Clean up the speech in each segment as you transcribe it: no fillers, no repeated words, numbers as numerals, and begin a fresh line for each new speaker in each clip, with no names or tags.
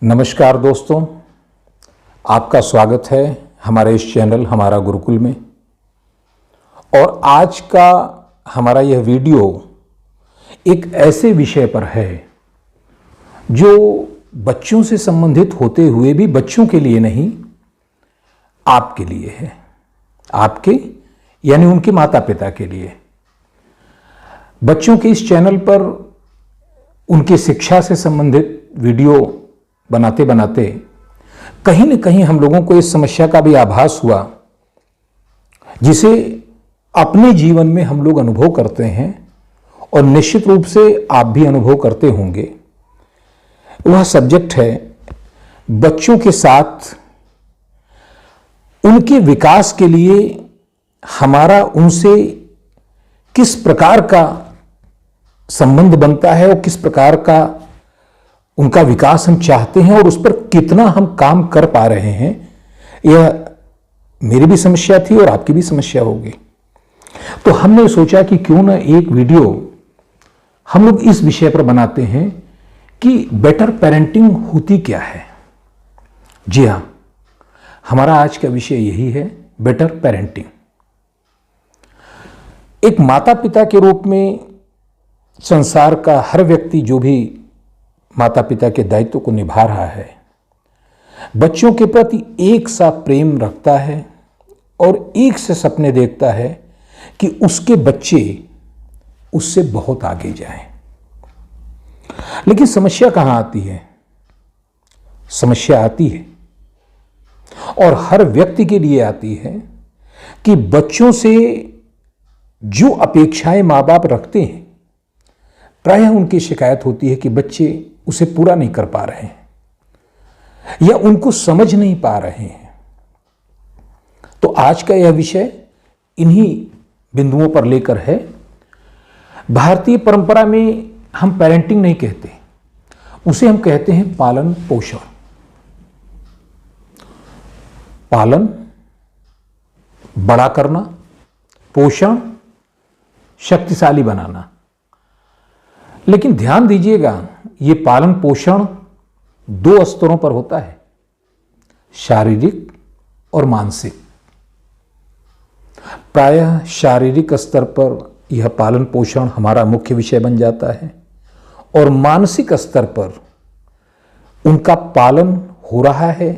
नमस्कार दोस्तों, आपका स्वागत है हमारे इस चैनल हमारा गुरुकुल में। और आज का हमारा यह वीडियो एक ऐसे विषय पर है जो बच्चों से संबंधित होते हुए भी बच्चों के लिए नहीं, आपके लिए है। आपके यानी उनके माता पिता के लिए। बच्चों के इस चैनल पर उनकी शिक्षा से संबंधित वीडियो बनाते बनाते कहीं न कहीं हम लोगों को इस समस्या का भी आभास हुआ, जिसे अपने जीवन में हम लोग अनुभव करते हैं और निश्चित रूप से आप भी अनुभव करते होंगे। वह सब्जेक्ट है बच्चों के साथ उनके विकास के लिए हमारा उनसे किस प्रकार का संबंध बनता है और किस प्रकार का उनका विकास हम चाहते हैं और उस पर कितना हम काम कर पा रहे हैं। यह मेरी भी समस्या थी और आपकी भी समस्या होगी। तो हमने सोचा कि क्यों ना एक वीडियो हम लोग इस विषय पर बनाते हैं कि बेटर पेरेंटिंग होती क्या है। जी हां, हमारा आज का विषय यही है, बेटर पेरेंटिंग। एक माता पिता के रूप में संसार का हर व्यक्ति जो भी माता पिता के दायित्व को निभा रहा है, बच्चों के प्रति एक सा प्रेम रखता है और एक से सपने देखता है कि उसके बच्चे उससे बहुत आगे जाएं। लेकिन समस्या कहां आती है? समस्या आती है और हर व्यक्ति के लिए आती है कि बच्चों से जो अपेक्षाएं माँ बाप रखते हैं, प्रायः उनकी शिकायत होती है कि बच्चे उसे पूरा नहीं कर पा रहे हैं या उनको समझ नहीं पा रहे हैं। तो आज का यह विषय इन्हीं बिंदुओं पर लेकर है। भारतीय परंपरा में हम पेरेंटिंग नहीं कहते, उसे हम कहते हैं पालन पोषण। पालन बड़ा करना, पोषण शक्तिशाली बनाना। लेकिन ध्यान दीजिएगा, ये पालन पोषण दो स्तरों पर होता है, शारीरिक और मानसिक। प्रायः शारीरिक स्तर पर यह पालन पोषण हमारा मुख्य विषय बन जाता है और मानसिक स्तर पर उनका पालन हो रहा है,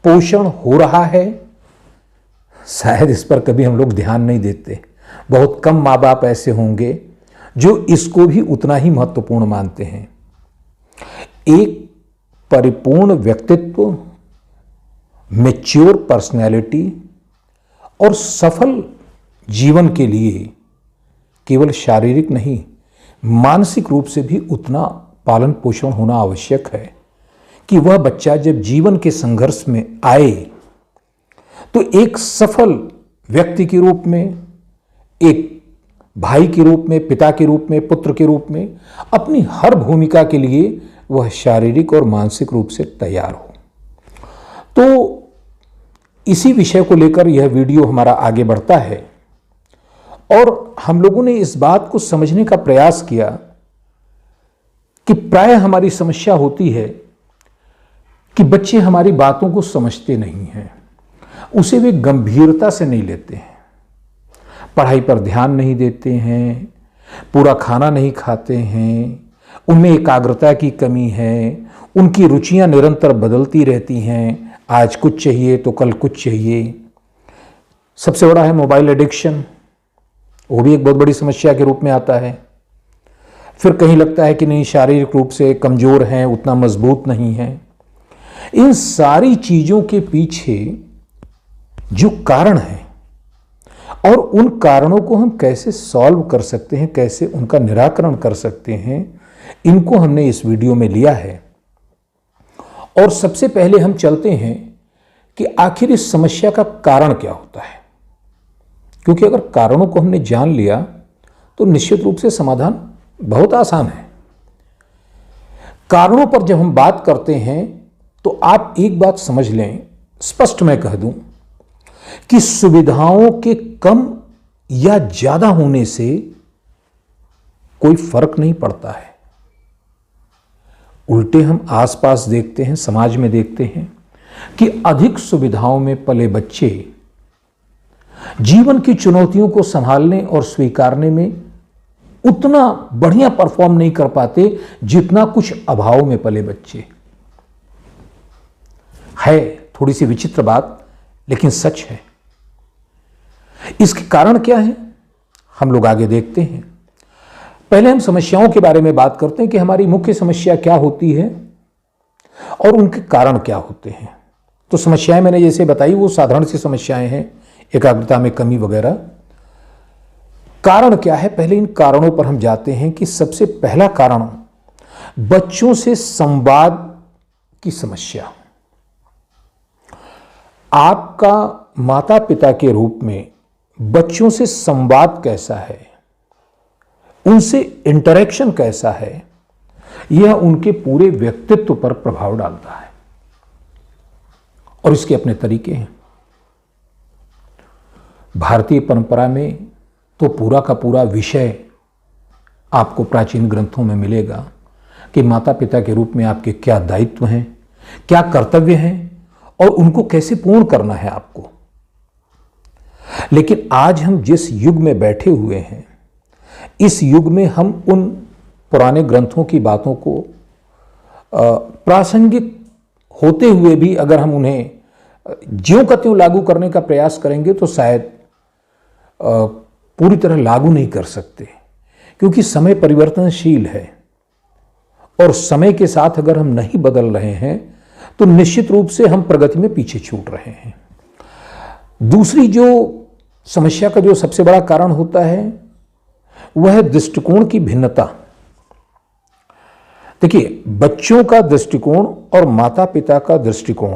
पोषण हो रहा है। शायद इस पर कभी हम लोग ध्यान नहीं देते। बहुत कम माँ बाप ऐसे होंगे जो इसको भी उतना ही महत्वपूर्ण मानते हैं। एक परिपूर्ण व्यक्तित्व, मैच्योर पर्सनैलिटी और सफल जीवन के लिए केवल शारीरिक नहीं, मानसिक रूप से भी उतना पालन पोषण होना आवश्यक है कि वह बच्चा जब जीवन के संघर्ष में आए तो एक सफल व्यक्ति के रूप में, एक भाई के रूप में, पिता के रूप में, पुत्र के रूप में अपनी हर भूमिका के लिए वह शारीरिक और मानसिक रूप से तैयार हो। तो इसी विषय को लेकर यह वीडियो हमारा आगे बढ़ता है और हम लोगों ने इस बात को समझने का प्रयास किया कि प्रायः हमारी समस्या होती है कि बच्चे हमारी बातों को समझते नहीं हैं, उसे वे गंभीरता से नहीं लेते हैं, पढ़ाई पर ध्यान नहीं देते हैं, पूरा खाना नहीं खाते हैं, उनमें एकाग्रता की कमी है, उनकी रुचियां निरंतर बदलती रहती हैं, आज कुछ चाहिए तो कल कुछ चाहिए। सबसे बड़ा है मोबाइल एडिक्शन, वो भी एक बहुत बड़ी समस्या के रूप में आता है। फिर कहीं लगता है कि नहीं, शारीरिक रूप से कमजोर हैं, उतना मजबूत नहीं हैं। इन सारी चीजों के पीछे जो कारण है और उन कारणों को हम कैसे सॉल्व कर सकते हैं, कैसे उनका निराकरण कर सकते हैं, इनको हमने इस वीडियो में लिया है। और सबसे पहले हम चलते हैं कि आखिर इस समस्या का कारण क्या होता है, क्योंकि अगर कारणों को हमने जान लिया तो निश्चित रूप से समाधान बहुत आसान है। कारणों पर जब हम बात करते हैं तो आप एक बात समझ लें, स्पष्ट मैं कह दूं कि सुविधाओं के कम या ज्यादा होने से कोई फर्क नहीं पड़ता है। उल्टे हम आसपास देखते हैं, समाज में देखते हैं कि अधिक सुविधाओं में पले बच्चे जीवन की चुनौतियों को संभालने और स्वीकारने में उतना बढ़िया परफॉर्म नहीं कर पाते जितना कुछ अभाव में पले बच्चे। है थोड़ी सी विचित्र बात, लेकिन सच है। इसके कारण क्या है, हम लोग आगे देखते हैं। पहले हम समस्याओं के बारे में बात करते हैं कि हमारी मुख्य समस्या क्या होती है और उनके कारण क्या होते हैं। तो समस्याएं मैंने जैसे बताई वो साधारण सी समस्याएं हैं, एकाग्रता में कमी वगैरह। कारण क्या है, पहले इन कारणों पर हम जाते हैं कि सबसे पहला कारण बच्चों से संवाद की समस्या। आपका माता पिता के रूप में बच्चों से संवाद कैसा है, उनसे इंटरेक्शन कैसा है, यह उनके पूरे व्यक्तित्व पर प्रभाव डालता है और इसके अपने तरीके हैं। भारतीय परंपरा में तो पूरा का पूरा विषय आपको प्राचीन ग्रंथों में मिलेगा कि माता पिता के रूप में आपके क्या दायित्व हैं, क्या कर्तव्य हैं और उनको कैसे पूर्ण करना है आपको। लेकिन आज हम जिस युग में बैठे हुए हैं, इस युग में हम उन पुराने ग्रंथों की बातों को प्रासंगिक होते हुए भी अगर हम उन्हें ज्यों का त्यों लागू करने का प्रयास करेंगे तो शायद पूरी तरह लागू नहीं कर सकते, क्योंकि समय परिवर्तनशील है और समय के साथ अगर हम नहीं बदल रहे हैं तो निश्चित रूप से हम प्रगति में पीछे छूट रहे हैं। दूसरी जो समस्या का जो सबसे बड़ा कारण होता है वह है दृष्टिकोण की भिन्नता। देखिए, बच्चों का दृष्टिकोण और माता पिता का दृष्टिकोण,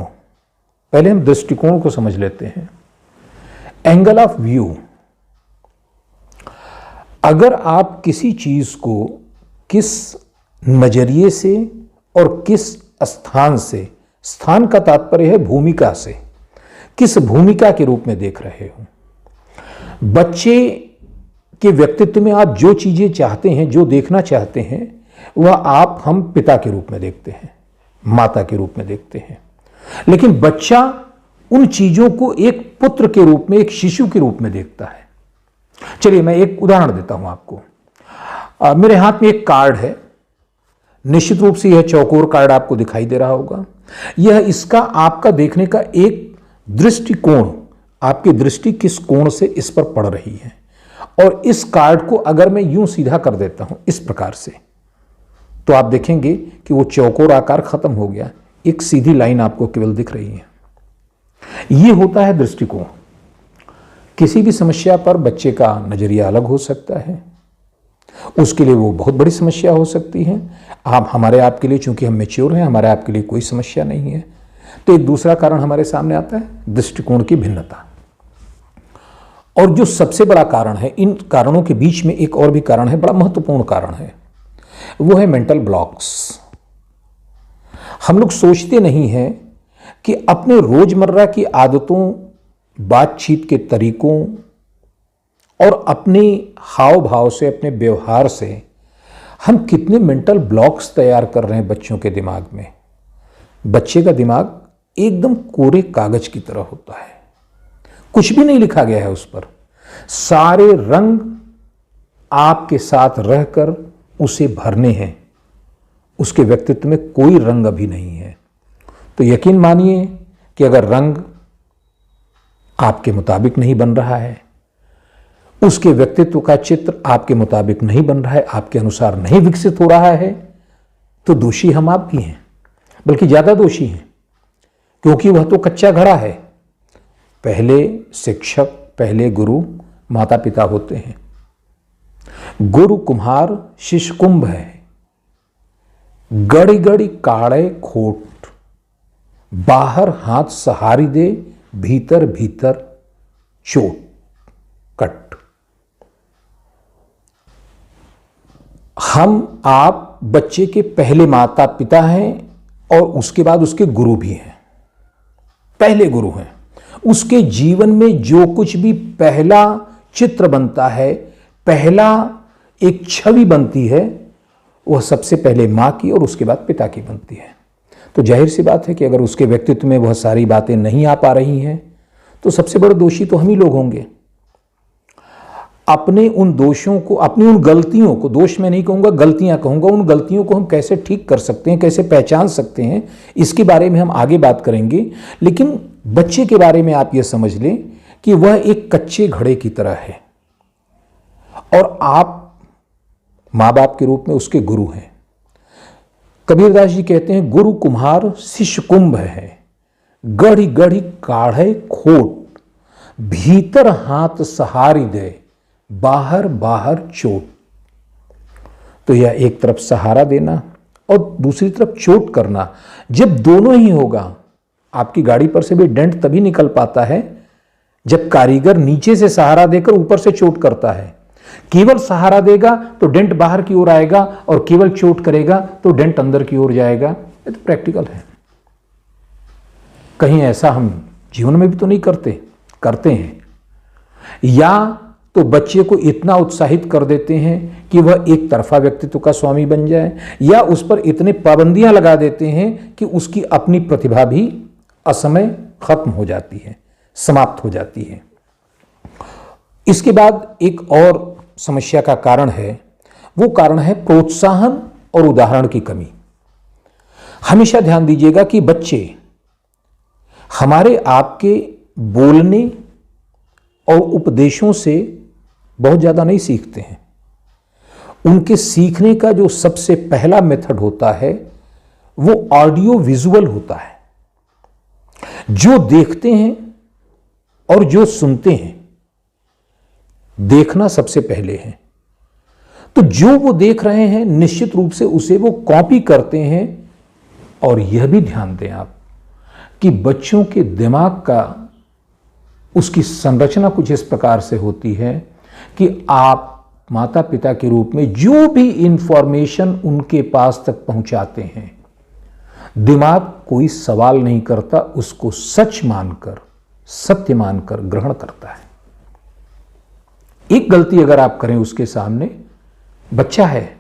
पहले हम दृष्टिकोण को समझ लेते हैं। Angle of view. अगर आप किसी चीज को किस नजरिए से और किस स्थान से, स्थान का तात्पर्य है भूमिका से, किस भूमिका के रूप में देख रहे हो, बच्चे के व्यक्तित्व में आप जो चीजें चाहते हैं, जो देखना चाहते हैं, वह हम पिता के रूप में देखते हैं, माता के रूप में देखते हैं। लेकिन बच्चा उन चीजों को एक पुत्र के रूप में, एक शिशु के रूप में देखता है। चलिए मैं एक उदाहरण देता हूं आपको। मेरे हाथ में एक कार्ड है, निश्चित रूप से यह चौकोर कार्ड आपको दिखाई दे रहा होगा। यह इसका आपका देखने का एक दृष्टिकोण, आपकी दृष्टि किस कोण से इस पर पड़ रही है। और इस कार्ड को अगर मैं यूं सीधा कर देता हूं इस प्रकार से, तो आप देखेंगे कि वो चौकोर आकार खत्म हो गया, एक सीधी लाइन आपको केवल दिख रही है। यह होता है दृष्टिकोण। किसी भी समस्या पर बच्चे का नजरिया अलग हो सकता है, उसके लिए वो बहुत बड़ी समस्या हो सकती है। हमारे आपके लिए, चूंकि हम मैच्योर हैं, हमारे आपके लिए कोई समस्या नहीं है। तो एक दूसरा कारण हमारे सामने आता है दृष्टिकोण की भिन्नता। और जो सबसे बड़ा कारण है, इन कारणों के बीच में एक और भी कारण है, बड़ा महत्वपूर्ण कारण है, वो है मेंटल ब्लॉक्स। हम लोग सोचते नहीं हैं कि अपने रोजमर्रा की आदतों, बातचीत के तरीकों और अपने हाव भाव से, अपने व्यवहार से हम कितने मेंटल ब्लॉक्स तैयार कर रहे हैं बच्चों के दिमाग में। बच्चे का दिमाग एकदम कोरे कागज की तरह होता है, कुछ भी नहीं लिखा गया है उस पर। सारे रंग आपके साथ रहकर उसे भरने हैं, उसके व्यक्तित्व में कोई रंग अभी नहीं है। तो यकीन मानिए कि अगर रंग आपके मुताबिक नहीं बन रहा है, उसके व्यक्तित्व का चित्र आपके मुताबिक नहीं बन रहा है, आपके अनुसार नहीं विकसित हो रहा है, तो दोषी हम आप भी हैं, बल्कि ज्यादा दोषी हैं, क्योंकि वह तो कच्चा घड़ा है। पहले शिक्षक, पहले गुरु माता पिता होते हैं। गुरु कुम्हार, शिष्य कुंभ है। गड़ी गड़ी काढ़े खोट, बाहर हाथ सहारी दे, भीतर भीतर चोट कट। हम आप बच्चे के पहले माता पिता हैं और उसके बाद उसके गुरु भी हैं, पहले गुरु हैं। उसके जीवन में जो कुछ भी पहला चित्र बनता है, पहला एक छवि बनती है, वह सबसे पहले माँ की और उसके बाद पिता की बनती है। तो जाहिर सी बात है कि अगर उसके व्यक्तित्व में वह सारी बातें नहीं आ पा रही हैं तो सबसे बड़े दोषी तो हम ही लोग होंगे। अपने उन दोषों को, अपनी उन गलतियों को, दोष मैं नहीं कहूँगा, गलतियाँ कहूँगा, उन गलतियों को हम कैसे ठीक कर सकते हैं, कैसे पहचान सकते हैं, इसके बारे में हम आगे बात करेंगे। लेकिन बच्चे के बारे में आप ये समझ लें कि वह एक कच्चे घड़े की तरह है और आप माँ बाप के रूप में उसके गुरु हैं। कबीरदास जी कहते हैं, गुरु कुम्हार शिष्य कुंभ है, गढ़ी गढ़ी काढ़े खोट, भीतर हाथ सहारी दे, बाहर बाहर चोट। तो यह एक तरफ सहारा देना और दूसरी तरफ चोट करना, जब दोनों ही होगा, आपकी गाड़ी पर से भी डेंट तभी निकल पाता है जब कारीगर नीचे से सहारा देकर ऊपर से चोट करता है। केवल सहारा देगा तो डेंट बाहर की ओर आएगा और केवल चोट करेगा तो डेंट अंदर की ओर जाएगा। ये तो प्रैक्टिकल है। कहीं ऐसा हम जीवन में भी तो नहीं करते हैं। या तो बच्चे को इतना उत्साहित कर देते हैं कि वह एक तरफा व्यक्तित्व का स्वामी बन जाए, या उस पर इतने पाबंदियां लगा देते हैं कि उसकी अपनी प्रतिभा भी असमय खत्म हो जाती है, समाप्त हो जाती है। इसके बाद एक और समस्या का कारण है, वो कारण है प्रोत्साहन और उदाहरण की कमी। हमेशा ध्यान दीजिएगा कि बच्चे हमारे आपके बोलने और उपदेशों से बहुत ज़्यादा नहीं सीखते हैं। उनके सीखने का जो सबसे पहला मेथड होता है वो ऑडियो विजुअल होता है। जो देखते हैं और जो सुनते हैं, देखना सबसे पहले है। तो जो वो देख रहे हैं निश्चित रूप से उसे वो कॉपी करते हैं। और यह भी ध्यान दें आप कि बच्चों के दिमाग का, उसकी संरचना कुछ इस प्रकार से होती है कि आप माता पिता के रूप में जो भी इंफॉर्मेशन उनके पास तक पहुंचाते हैं, दिमाग कोई सवाल नहीं करता, उसको सच मानकर, सत्य मानकर ग्रहण करता है। एक गलती अगर आप करें उसके सामने, बच्चा है,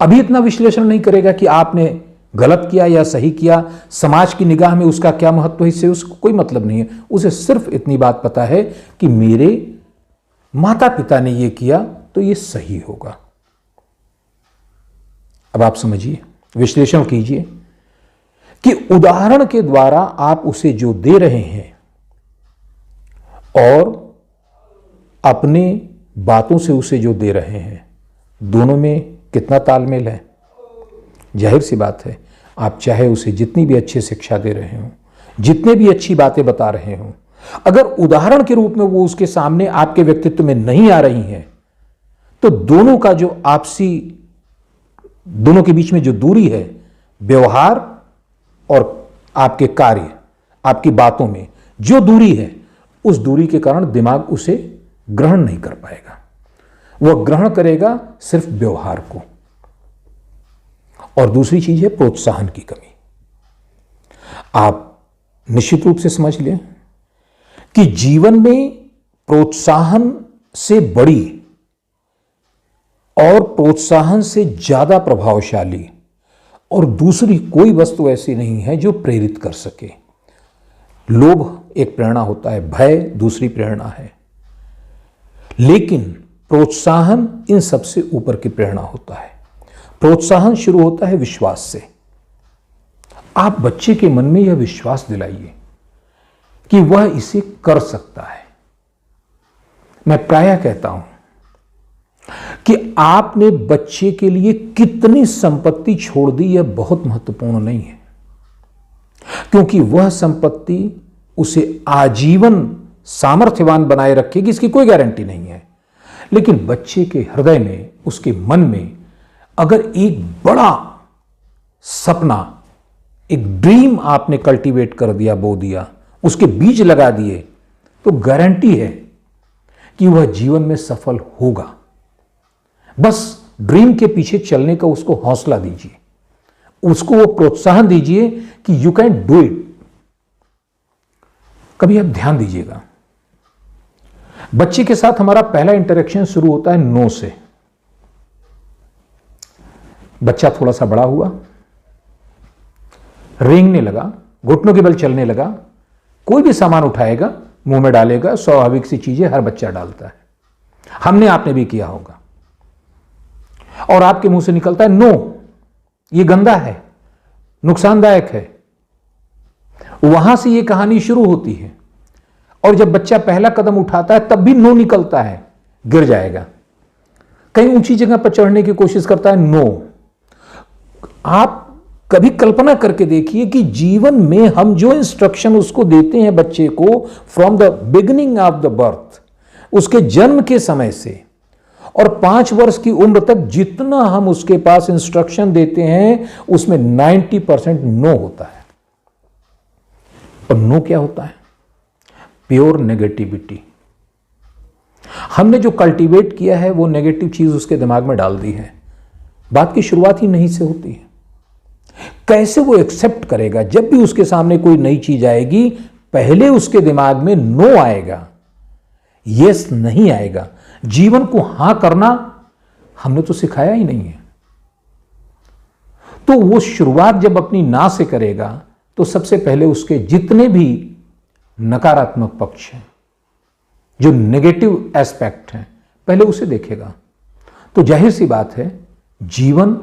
अभी इतना विश्लेषण नहीं करेगा कि आपने गलत किया या सही किया, समाज की निगाह में उसका क्या महत्व है, इससे उसको कोई मतलब नहीं है। उसे सिर्फ इतनी बात पता है कि मेरे माता पिता ने यह किया तो यह सही होगा। अब आप समझिए, विश्लेषण कीजिए कि उदाहरण के द्वारा आप उसे जो दे रहे हैं और अपने बातों से उसे जो दे रहे हैं, दोनों में कितना तालमेल है। जाहिर सी बात है, आप चाहे उसे जितनी भी अच्छी शिक्षा दे रहे हो, जितने भी अच्छी बातें बता रहे हो, अगर उदाहरण के रूप में वो उसके सामने आपके व्यक्तित्व में नहीं आ रही हैं, तो दोनों का जो आपसी, दोनों के बीच में जो दूरी है, व्यवहार और आपके कार्य, आपकी बातों में जो दूरी है, उस दूरी के कारण दिमाग उसे ग्रहण नहीं कर पाएगा। वह ग्रहण करेगा सिर्फ व्यवहार को। और दूसरी चीज है प्रोत्साहन की कमी। आप निश्चित रूप से समझ लें कि जीवन में प्रोत्साहन से बड़ी और प्रोत्साहन से ज्यादा प्रभावशाली और दूसरी कोई वस्तु ऐसी नहीं है जो प्रेरित कर सके। लोभ एक प्रेरणा होता है, भय दूसरी प्रेरणा है, लेकिन प्रोत्साहन इन सबसे ऊपर की प्रेरणा होता है। प्रोत्साहन शुरू होता है विश्वास से। आप बच्चे के मन में यह विश्वास दिलाइए कि वह इसे कर सकता है। मैं प्रायः कहता हूं कि आपने बच्चे के लिए कितनी संपत्ति छोड़ दी यह बहुत महत्वपूर्ण नहीं है, क्योंकि वह संपत्ति उसे आजीवन सामर्थ्यवान बनाए रखेगी, इसकी कोई गारंटी नहीं है। लेकिन बच्चे के हृदय में, उसके मन में अगर एक बड़ा सपना, एक ड्रीम आपने कल्टीवेट कर दिया, बो दिया, उसके बीज लगा दिए, तो गारंटी है कि वह जीवन में सफल होगा। बस ड्रीम के पीछे चलने का उसको हौसला दीजिए, उसको वो प्रोत्साहन दीजिए कि यू कैन डू इट। कभी आप ध्यान दीजिएगा, बच्चे के साथ हमारा पहला इंटरेक्शन शुरू होता है नो से। बच्चा थोड़ा सा बड़ा हुआ, रेंगने लगा, घुटनों के बल चलने लगा, कोई भी सामान उठाएगा मुंह में डालेगा, स्वाभाविक सी चीजें हर बच्चा डालता है, हमने आपने भी किया होगा, और आपके मुंह से निकलता है नो, ये गंदा है, नुकसानदायक है। वहां से ये कहानी शुरू होती है, और जब बच्चा पहला कदम उठाता है तब भी नो निकलता है, गिर जाएगा, कहीं ऊंची जगह पर चढ़ने की कोशिश करता है, नो। आप कभी कल्पना करके देखिए कि जीवन में हम जो इंस्ट्रक्शन उसको देते हैं बच्चे को from the beginning of the birth, उसके जन्म के समय से और 5 वर्ष की उम्र तक जितना हम उसके पास इंस्ट्रक्शन देते हैं उसमें 90% नो होता है। और नो क्या होता है? Pure negativity. हमने जो कल्टीवेट किया है वो नेगेटिव चीज उसके दिमाग में डाल दी है। बात की शुरुआत ही नहीं से होती है। कैसे वो एक्सेप्ट करेगा? जब भी उसके सामने कोई नई चीज आएगी पहले उसके दिमाग में नो आएगा, यस नहीं आएगा। जीवन को हां करना हमने तो सिखाया ही नहीं है। तो वो शुरुआत जब अपनी ना से करेगा तो सबसे पहले उसके जितने भी नकारात्मक पक्ष हैं, जो नेगेटिव एस्पेक्ट हैं, पहले उसे देखेगा। तो जाहिर सी बात है जीवन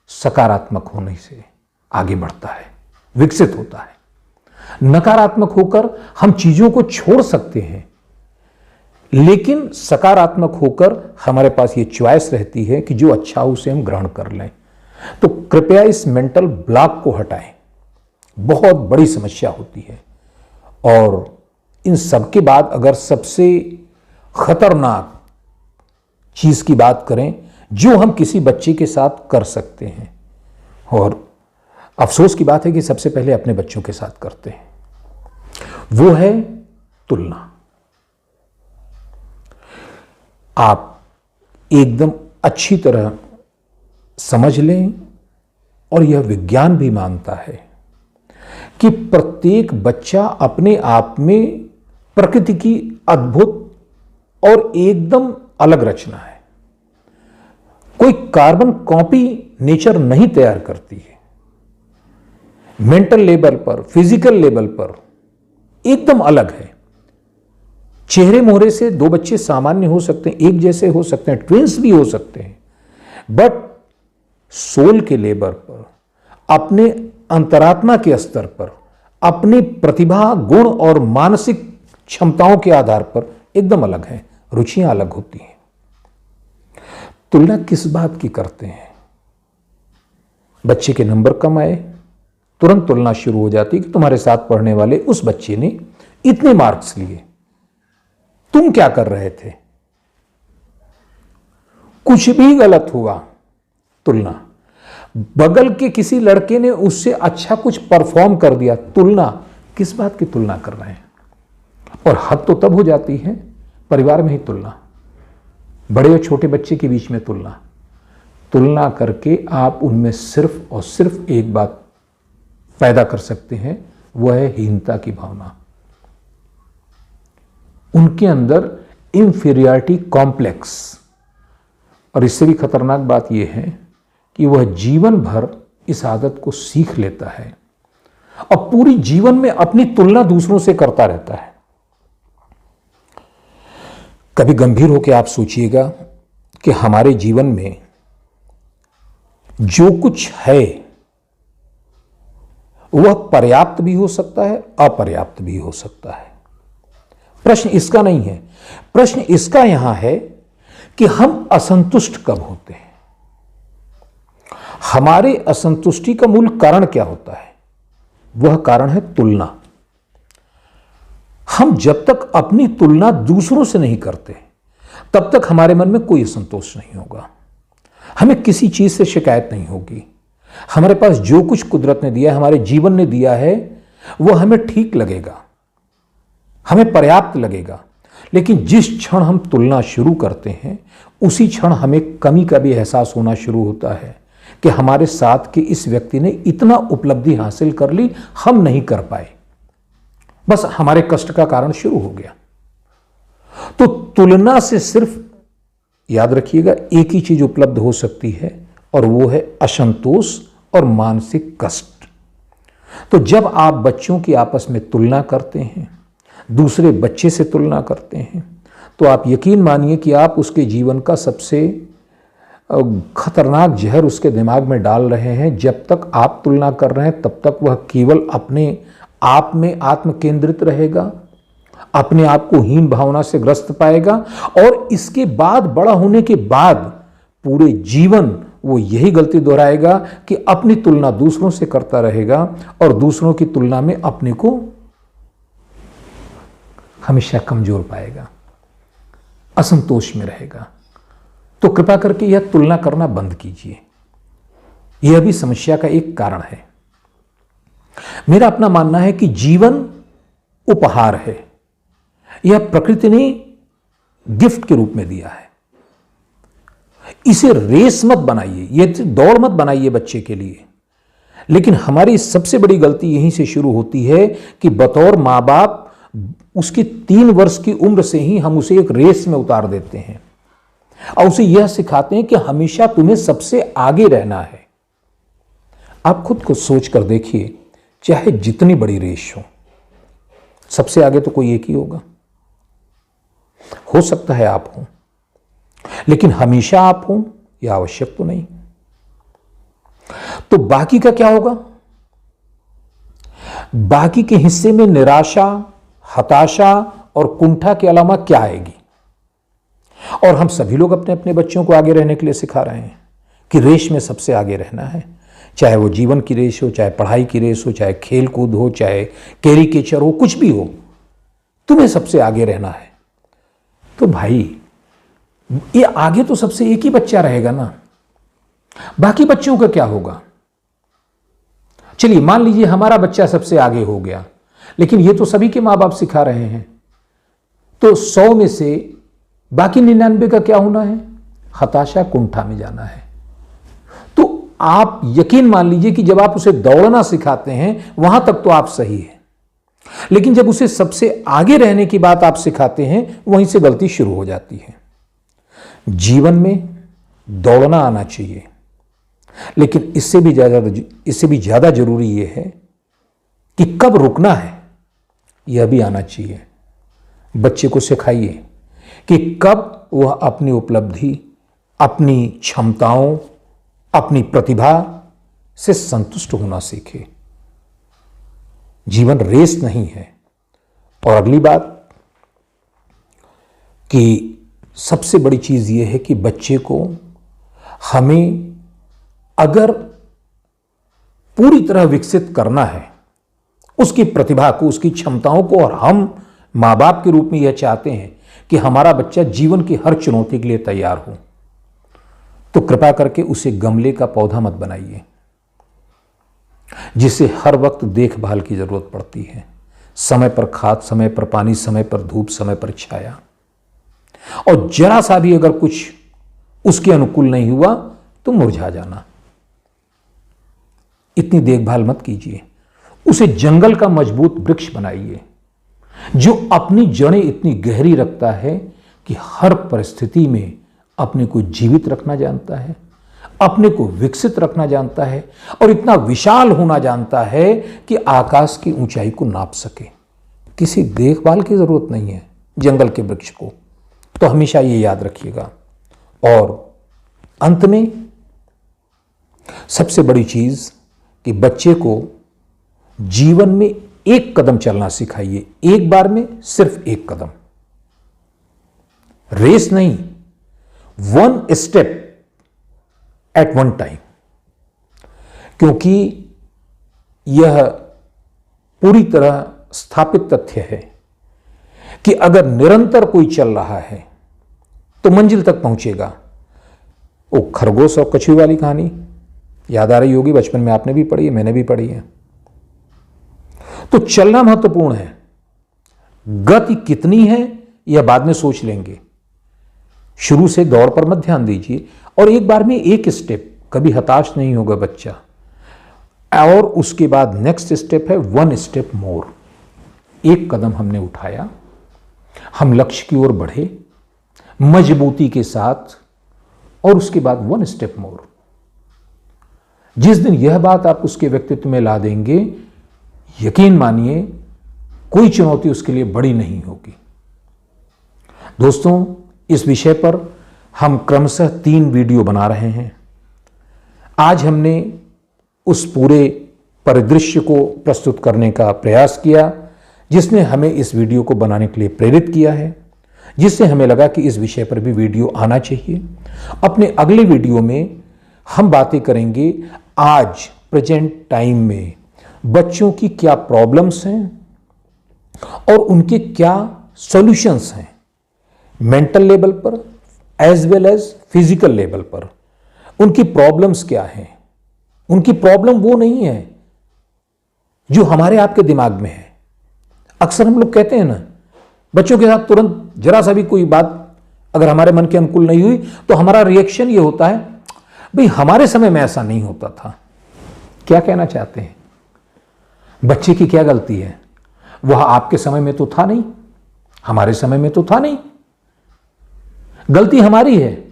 सकारात्मक होने से आगे बढ़ता है, विकसित होता है। नकारात्मक होकर हम चीजों को छोड़ सकते हैं, लेकिन सकारात्मक होकर हमारे पास ये चॉइस रहती है कि जो अच्छा हो उसे हम ग्रहण कर लें। तो कृपया इस मेंटल ब्लॉक को हटाएं, बहुत बड़ी समस्या होती है। और इन सब के बाद अगर सबसे खतरनाक चीज की बात करें जो हम किसी बच्चे के साथ कर सकते हैं, और अफसोस की बात है कि सबसे पहले अपने बच्चों के साथ करते हैं, वो है तुलना। आप एकदम अच्छी तरह समझ लें, और यह विज्ञान भी मानता है कि प्रत्येक बच्चा अपने आप में प्रकृति की अद्भुत और एकदम अलग रचना है। कोई कार्बन कॉपी नेचर नहीं तैयार करती है। मेंटल लेवल पर, फिजिकल लेवल पर एकदम अलग है। चेहरे मोहरे से 2 बच्चे सामान्य हो सकते हैं, एक जैसे हो सकते हैं, ट्विंस भी हो सकते हैं, बट सोल के लेवल पर, अपने अंतरात्मा के स्तर पर, अपनी प्रतिभा, गुण और मानसिक क्षमताओं के आधार पर एकदम अलग है। रुचियां अलग होती हैं। तुलना किस बात की करते हैं? बच्चे के नंबर कम आए, तुरंत तुलना शुरू हो जाती कि तुम्हारे साथ पढ़ने वाले उस बच्चे ने इतने मार्क्स लिए, तुम क्या कर रहे थे? कुछ भी गलत हुआ, तुलना। बगल के किसी लड़के ने उससे अच्छा कुछ परफॉर्म कर दिया, तुलना। किस बात की तुलना कर रहे हैं? और हद तो तब हो जाती है परिवार में ही तुलना, बड़े और छोटे बच्चे के बीच में तुलना। तुलना करके आप उनमें सिर्फ और सिर्फ एक बात पैदा कर सकते हैं, वह है हीनता की भावना। उनके अंदर इंफीरियरिटी कॉम्प्लेक्स। और इससे भी खतरनाक बात यह है कि वह जीवन भर इस आदत को सीख लेता है और पूरी जीवन में अपनी तुलना दूसरों से करता रहता है। कभी गंभीर होकर आप सोचिएगा कि हमारे जीवन में जो कुछ है वह पर्याप्त भी हो सकता है, अपर्याप्त भी हो सकता है। प्रश्न इसका नहीं है। प्रश्न इसका यहां है कि हम असंतुष्ट कब होते हैं। हमारे असंतुष्टि का मूल कारण क्या होता है? वह कारण है तुलना। हम जब तक अपनी तुलना दूसरों से नहीं करते तब तक हमारे मन में कोई असंतोष नहीं होगा। हमें किसी चीज से शिकायत नहीं होगी। हमारे पास जो कुछ कुदरत ने दिया है, हमारे जीवन ने दिया है, वह हमें ठीक लगेगा, हमें पर्याप्त लगेगा। लेकिन जिस क्षण हम तुलना शुरू करते हैं उसी क्षण हमें कमी का भी एहसास होना शुरू होता है कि हमारे साथ के इस व्यक्ति ने इतना उपलब्धि हासिल कर ली, हम नहीं कर पाए। बस हमारे कष्ट का कारण शुरू हो गया। तो तुलना से सिर्फ याद रखिएगा एक ही चीज उपलब्ध हो सकती है, और वो है असंतोष और मानसिक कष्ट। तो जब आप बच्चों की आपस में तुलना करते हैं, दूसरे बच्चे से तुलना करते हैं, तो आप यकीन मानिए कि आप उसके जीवन का सबसे खतरनाक जहर उसके दिमाग में डाल रहे हैं। जब तक आप तुलना कर रहे हैं तब तक वह केवल अपने आप में आत्म केंद्रित रहेगा, अपने आप को हीन भावना से ग्रस्त पाएगा, और इसके बाद बड़ा होने के बाद पूरे जीवन वो यही गलती दोहराएगा कि अपनी तुलना दूसरों से करता रहेगा और दूसरों की तुलना में अपने को हमेशा कमजोर पाएगा, असंतोष में रहेगा। तो कृपा करके यह तुलना करना बंद कीजिए। यह भी समस्या का एक कारण है। मेरा अपना मानना है कि जीवन उपहार है, यह प्रकृति ने गिफ्ट के रूप में दिया है। इसे रेस मत बनाइए, यह दौड़ मत बनाइए बच्चे के लिए। लेकिन हमारी सबसे बड़ी गलती यहीं से शुरू होती है कि बतौर मां बाप उसकी 3 वर्ष की उम्र से ही हम उसे एक रेस में उतार देते हैं और उसे यह सिखाते हैं कि हमेशा तुम्हें सबसे आगे रहना है। आप खुद को सोच कर देखिए, चाहे जितनी बड़ी रेस हो, सबसे आगे तो कोई एक ही होगा। हो सकता है आप हो, लेकिन हमेशा आप हो यह आवश्यक तो नहीं। तो बाकी का क्या होगा? बाकी के हिस्से में निराशा, हताशा और कुंठा के अलावा क्या आएगी? और हम सभी लोग अपने अपने बच्चों को आगे रहने के लिए सिखा रहे हैं कि रेस में सबसे आगे रहना है, चाहे वो जीवन की रेस हो, चाहे पढ़ाई की रेस हो, चाहे खेल कूद हो, चाहे कैरिकेचर हो, कुछ भी हो, तुम्हें सबसे आगे रहना है। तो भाई ये आगे तो सबसे एक ही बच्चा रहेगा ना, बाकी बच्चों का क्या होगा? चलिए मान लीजिए हमारा बच्चा सबसे आगे हो गया, लेकिन ये तो सभी के मां बाप सिखा रहे हैं, तो 100 में से बाकी 99 का क्या होना है? हताशा, कुंठा में जाना है। तो आप यकीन मान लीजिए कि जब आप उसे दौड़ना सिखाते हैं वहां तक तो आप सही हैं, लेकिन जब उसे सबसे आगे रहने की बात आप सिखाते हैं वहीं से गलती शुरू हो जाती है। जीवन में दौड़ना आना चाहिए, लेकिन इससे भी ज्यादा जरूरी यह है कि कब रुकना है यह भी आना चाहिए। बच्चे को सिखाइए कि कब वह अपनी उपलब्धि, अपनी क्षमताओं, अपनी प्रतिभा से संतुष्ट होना सीखे। जीवन रेस नहीं है। और अगली बात कि सबसे बड़ी चीज यह है कि बच्चे को हमें अगर पूरी तरह विकसित करना है, उसकी प्रतिभा को, उसकी क्षमताओं को, और हम मां बाप के रूप में यह चाहते हैं कि हमारा बच्चा जीवन की हर चुनौती के लिए तैयार हो, तो कृपा करके उसे गमले का पौधा मत बनाइए जिसे हर वक्त देखभाल की जरूरत पड़ती है। समय पर खाद, समय पर पानी, समय पर धूप, समय पर छाया, और जरा सा भी अगर कुछ उसके अनुकूल नहीं हुआ तो मुरझा जाना। इतनी देखभाल मत कीजिए। उसे जंगल का मजबूत वृक्ष बनाइए जो अपनी जड़ें इतनी गहरी रखता है कि हर परिस्थिति में अपने को जीवित रखना जानता है, अपने को विकसित रखना जानता है, और इतना विशाल होना जानता है कि आकाश की ऊंचाई को नाप सके। किसी देखभाल की जरूरत नहीं है जंगल के वृक्ष को। तो हमेशा ये याद रखिएगा। और अंत में सबसे बड़ी चीज कि बच्चे को जीवन में एक कदम चलना सिखाइए, एक बार में सिर्फ एक कदम, रेस नहीं, 1 स्टेप एट 1 टाइम। क्योंकि यह पूरी तरह स्थापित तथ्य है कि अगर निरंतर कोई चल रहा है तो मंजिल तक पहुंचेगा। वो खरगोश और कछुए वाली कहानी याद आ रही होगी, बचपन में आपने भी पढ़ी है, मैंने भी पढ़ी है। तो चलना महत्वपूर्ण है, गति कितनी है यह बाद में सोच लेंगे। शुरू से दौड़ पर मत ध्यान दीजिए, और एक बार में एक स्टेप, कभी हताश नहीं होगा बच्चा। और उसके बाद नेक्स्ट स्टेप है 1 स्टेप मोर। एक कदम हमने उठाया, हम लक्ष्य की ओर बढ़े मजबूती के साथ, और उसके बाद 1 स्टेप मोर। जिस दिन यह बात आप उसके व्यक्तित्व में ला देंगे, यकीन मानिए कोई चुनौती उसके लिए बड़ी नहीं होगी। दोस्तों, इस विषय पर हम क्रमशः 3 वीडियो बना रहे हैं। आज हमने उस पूरे परिदृश्य को प्रस्तुत करने का प्रयास किया जिसने हमें इस वीडियो को बनाने के लिए प्रेरित किया है, जिससे हमें लगा कि इस विषय पर भी वीडियो आना चाहिए। अपने अगले वीडियो में हम बातें करेंगे आज प्रेजेंट टाइम में बच्चों की क्या प्रॉब्लम्स हैं और उनके क्या सॉल्यूशंस हैं, मेंटल लेवल पर as well as physical level पर। उनकी प्रॉब्लम्स क्या हैं। उनकी प्रॉब्लम वो नहीं है जो हमारे आपके दिमाग में है। अक्सर हम लोग कहते हैं ना, बच्चों के साथ तुरंत जरा सा भी कोई बात अगर हमारे मन के अनुकूल नहीं हुई तो हमारा रिएक्शन ये होता है, भाई हमारे समय में ऐसा नहीं होता था। क्या कहना चाहते हैं? बच्चे की क्या गलती है? वह आपके समय में तो था नहीं, हमारे समय में तो था नहीं। गलती हमारी है,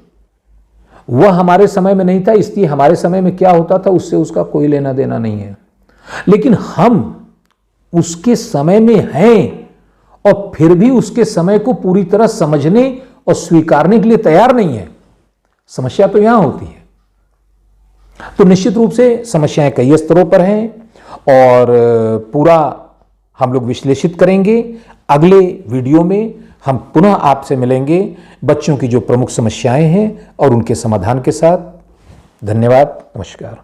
वह हमारे समय में नहीं था, इसलिए हमारे समय में क्या होता था उससे उसका कोई लेना देना नहीं है। लेकिन हम उसके समय में हैं और फिर भी उसके समय को पूरी तरह समझने और स्वीकारने के लिए तैयार नहीं है। समस्या तो यहां होती है। तो निश्चित रूप से समस्याएं कई स्तरों पर हैं और पूरा हम लोग विश्लेषित करेंगे। अगले वीडियो में हम पुनः आपसे मिलेंगे बच्चों की जो प्रमुख समस्याएं हैं और उनके समाधान के साथ। धन्यवाद, नमस्कार।